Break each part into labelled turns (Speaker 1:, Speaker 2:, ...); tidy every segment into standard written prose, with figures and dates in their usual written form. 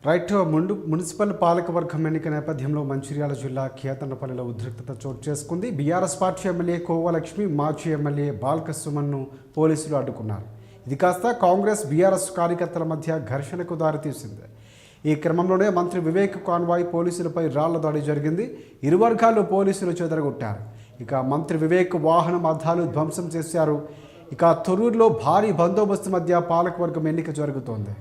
Speaker 1: Right municipal పాలకవర్గం ఎన్నిక నేపథ్యంలో మంచిర్యాల జిల్లా కేతన్నపల్లిలో ఉద్రిక్తత చోటు చేసుకుంది. బీఆర్ఎస్ పార్టీ ఎమ్మెల్యే కోవలక్ష్మి, మాజీ ఎమ్మెల్యే బాల్క సుమన్ను పోలీసులు అడ్డుకున్నారు. ఇది కాస్త కాంగ్రెస్ బీఆర్ఎస్ కార్యకర్తల మధ్య ఘర్షణకు దారితీసింది. ఈ క్రమంలోనే మంత్రి వివేక్ కాన్వాయ్ పోలీసులపై రాళ్ల దాడి జరిగింది. ఇరు వర్గాల్లో పోలీసులు చెదరగొట్టారు. ఇక మంత్రి వివేక్ వాహనం అద్దాలు ధ్వంసం చేశారు. ఇక తొర్రూరులో భారీ బందోబస్తు మధ్య పాలకవర్గం ఎన్నిక జరుగుతోంది.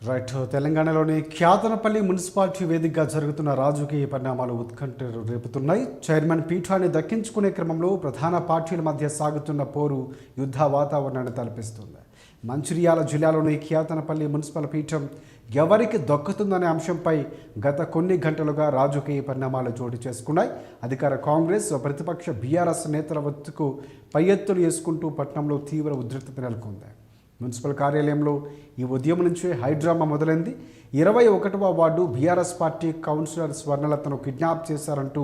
Speaker 1: రైట్ తెలంగాణలోని కేతనపల్లి మున్సిపాలిటీ వేదికగా జరుగుతున్న రాజకీయ పరిణామాలు ఉత్కంఠ రేపుతున్నాయి. చైర్మన్ పీఠాన్ని దక్కించుకునే క్రమంలో ప్రధాన పార్టీల మధ్య సాగుతున్న పోరు యుద్ధ వాతావరణాన్ని తలపిస్తుంది. మంచిర్యాల జిల్లాలోని కేతనపల్లి మున్సిపల్ పీఠం ఎవరికి దక్కుతుందనే అంశంపై గత కొన్ని గంటలుగా రాజకీయ పరిణామాలు చోటు చేసుకున్నాయి. అధికార కాంగ్రెస్, ప్రతిపక్ష బీఆర్ఎస్ నేతల వద్దకు పై ఎత్తులు వేసుకుంటూ పట్టణంలో తీవ్ర ఉద్రిక్తత నెలకొంది. మున్సిపల్ కార్యాలయంలో ఈ ఉదయం నుంచే హైడ్రామా మొదలైంది. 21వ వార్డు బీఆర్ఎస్ పార్టీ కౌన్సిలర్ స్వర్ణలతను కిడ్నాప్ చేశారంటూ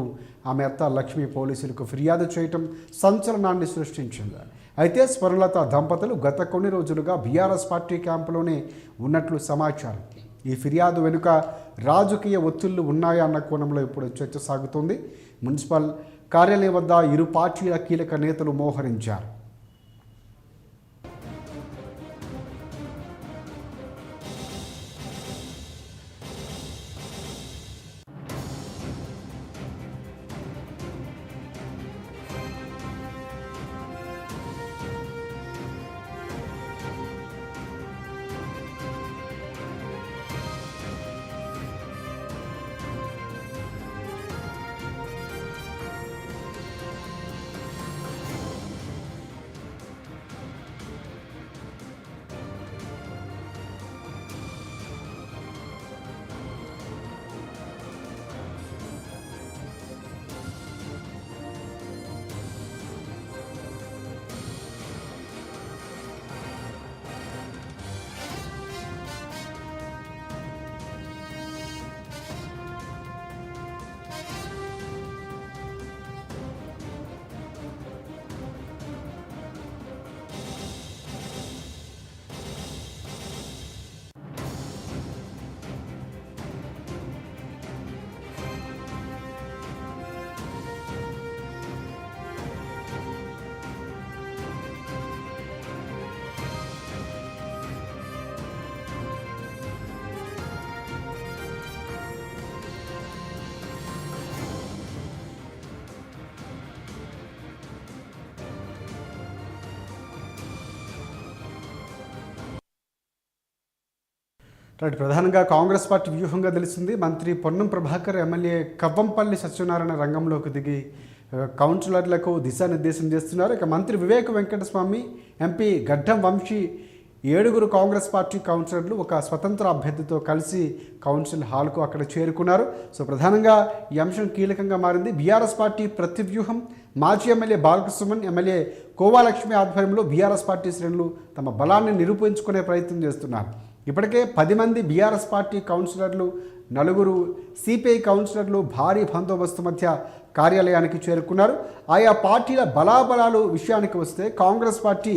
Speaker 1: ఆమె అత్త లక్ష్మి పోలీసులకు ఫిర్యాదు చేయటం సంచలనాన్ని సృష్టించింది. అయితే స్వర్ణలత దంపతులు గత కొన్ని రోజులుగా బీఆర్ఎస్ పార్టీ క్యాంపులోనే ఉన్నట్లు సమాచారం. ఈ ఫిర్యాదు వెనుక రాజకీయ ఒత్తిళ్లు ఉన్నాయా అన్న కోణంలో ఇప్పుడు చర్చ సాగుతోంది. మున్సిపల్ కార్యాలయం వద్ద ఇరు పార్టీల కీలక నేతలు మోహరించారు. రైట్. ప్రధానంగా కాంగ్రెస్ పార్టీ వ్యూహంగా తెలిసింది. మంత్రి పొన్నం ప్రభాకర్ ఎమ్మెల్యే కవ్వంపల్లి సత్యనారాయణ రంగంలోకి దిగి కౌన్సిలర్లకు దిశానిర్దేశం చేస్తున్నారు. ఇక మంత్రి వివేక వెంకటస్వామి, ఎంపీ గడ్డం వంశీ 7 కాంగ్రెస్ పార్టీ కౌన్సిలర్లు ఒక స్వతంత్ర అభ్యర్థితో కలిసి కౌన్సిల్ హాల్కు అక్కడ చేరుకున్నారు. సో ప్రధానంగా ఈ అంశం కీలకంగా మారింది. బీఆర్ఎస్ పార్టీ ప్రతివ్యూహం. మాజీ ఎమ్మెల్యే బాలకృష్ణ, ఎమ్మెల్యే కోవాలక్ష్మి ఆధ్వర్యంలో బీఆర్ఎస్ పార్టీ శ్రేణులు తమ బలాన్ని నిరూపించుకునే ప్రయత్నం చేస్తున్నారు. ఇప్పటికే 10 మంది బీఆర్ఎస్ పార్టీ కౌన్సిలర్లు, 4 సిపిఐ కౌన్సిలర్లు భారీ బందోబస్తు మధ్య కార్యాలయానికి చేరుకున్నారు. ఆయా పార్టీల బలాబలాలు విషయానికి వస్తే కాంగ్రెస్ పార్టీ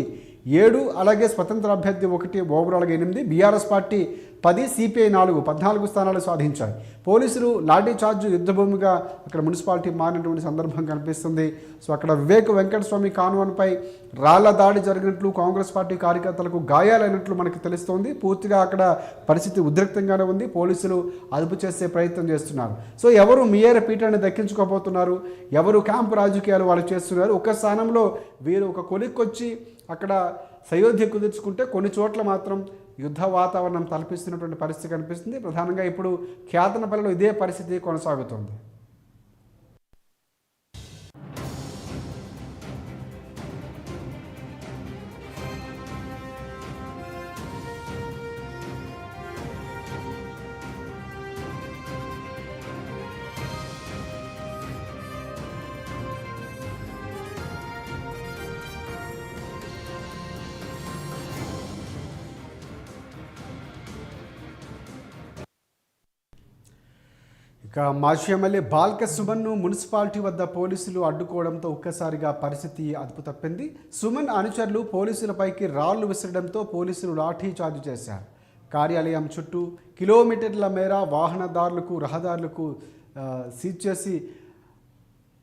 Speaker 1: 7, అలాగే స్వతంత్ర అభ్యర్థి 1, ఓవరాల్గా 8, బీఆర్ఎస్ పార్టీ 10, సిపిఐ 4, 14 స్థానాలు సాధించాయి. పోలీసులు లాఠీ చార్జ్ యుద్ధభూమిగా అక్కడ మున్సిపాలిటీ మారినటువంటి సందర్భం కనిపిస్తుంది. సో అక్కడ వివేక వెంకటస్వామి కాన్వాన్పై రాళ్ల దాడి జరిగినట్లు, కాంగ్రెస్ పార్టీ కార్యకర్తలకు గాయాలైనట్లు మనకు తెలుస్తోంది. పూర్తిగా అక్కడ పరిస్థితి ఉద్రిక్తంగానే ఉంది. పోలీసులు అదుపు చేసే ప్రయత్నం చేస్తున్నారు. సో ఎవరు మేయర్ పీఠాన్ని దక్కించుకోబోతున్నారు, ఎవరు క్యాంపు రాజకీయాలు వాళ్ళు చేస్తున్నారు. ఒక స్థానంలో వీరు ఒక కొలిక్కొచ్చి అక్కడ సయోధ్య కుదుర్చుకుంటే కొన్ని చోట్ల మాత్రం యుద్ధ వాతావరణం తలపిస్తున్నటువంటి పరిస్థితి కనిపిస్తుంది. ప్రధానంగా ఇప్పుడు ఖ్యాతనపల్లిలో ఇదే పరిస్థితి కొనసాగుతుంది. ఇక మాజీ ఎమ్మెల్యే బాల్క సుమన్ను మున్సిపాలిటీ వద్ద పోలీసులు అడ్డుకోవడంతో ఒక్కసారిగా పరిస్థితి అదుపు తప్పింది. సుమన్ అనుచరులు పోలీసులపైకి రాళ్లు విసరడంతో పోలీసులు లాఠీ చార్జ్ చేశారు. కార్యాలయం చుట్టూ కిలోమీటర్ల మేర వాహనదారులకు, రహదారులకు సీజ్ చేసి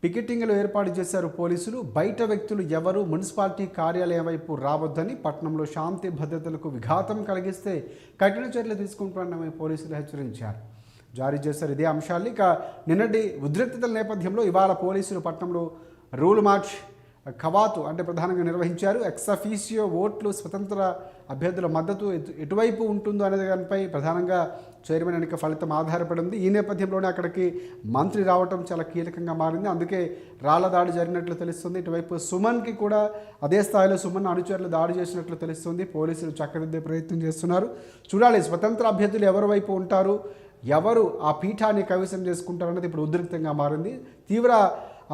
Speaker 1: పికెటింగ్లు ఏర్పాటు చేశారు పోలీసులు. బయట వ్యక్తులు ఎవరు మున్సిపాలిటీ కార్యాలయం వైపు రావద్దని, పట్టణంలో శాంతి భద్రతలకు విఘాతం కలిగిస్తే కఠిన చర్యలు తీసుకుంటారని పోలీసులు హెచ్చరించారు, జారీ చేశారు. ఇదే అంశాలు ఇక నిన్నటి ఉద్రిక్తతల నేపథ్యంలో ఇవాళ పోలీసులు పట్టణంలో రూల్ మార్చ్ కవాతు అంటే ప్రధానంగా నిర్వహించారు. ఎక్సఫీషియో ఓట్లు స్వతంత్ర అభ్యర్థుల మద్దతు ఎటువైపు ఉంటుందో అనే దానిపై ప్రధానంగా చైర్మన్ ఎన్నిక ఫలితం ఆధారపడి ఉంది. ఈ నేపథ్యంలోనే అక్కడికి మంత్రి రావడం చాలా కీలకంగా మారింది. అందుకే రాళ్ల దాడి జరిగినట్లు తెలుస్తుంది. ఇటువైపు సుమన్కి కూడా అదే స్థాయిలో సుమన్ అనుచరులు దాడి చేసినట్లు తెలుస్తుంది. పోలీసులు చక్కదిద్దే ప్రయత్నం చేస్తున్నారు. చూడాలి స్వతంత్ర అభ్యర్థులు ఎవరి వైపు ఉంటారు, ఎవరు ఆ పీఠాన్ని కైవసం చేసుకుంటారన్నది ఇప్పుడు ఉద్రిక్తంగా మారింది. తీవ్ర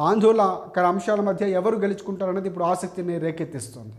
Speaker 1: ఆందోళన అంశాల మధ్య ఎవరు గెలుచుకుంటారన్నది ఇప్పుడు ఆసక్తిని రేకెత్తిస్తుంది.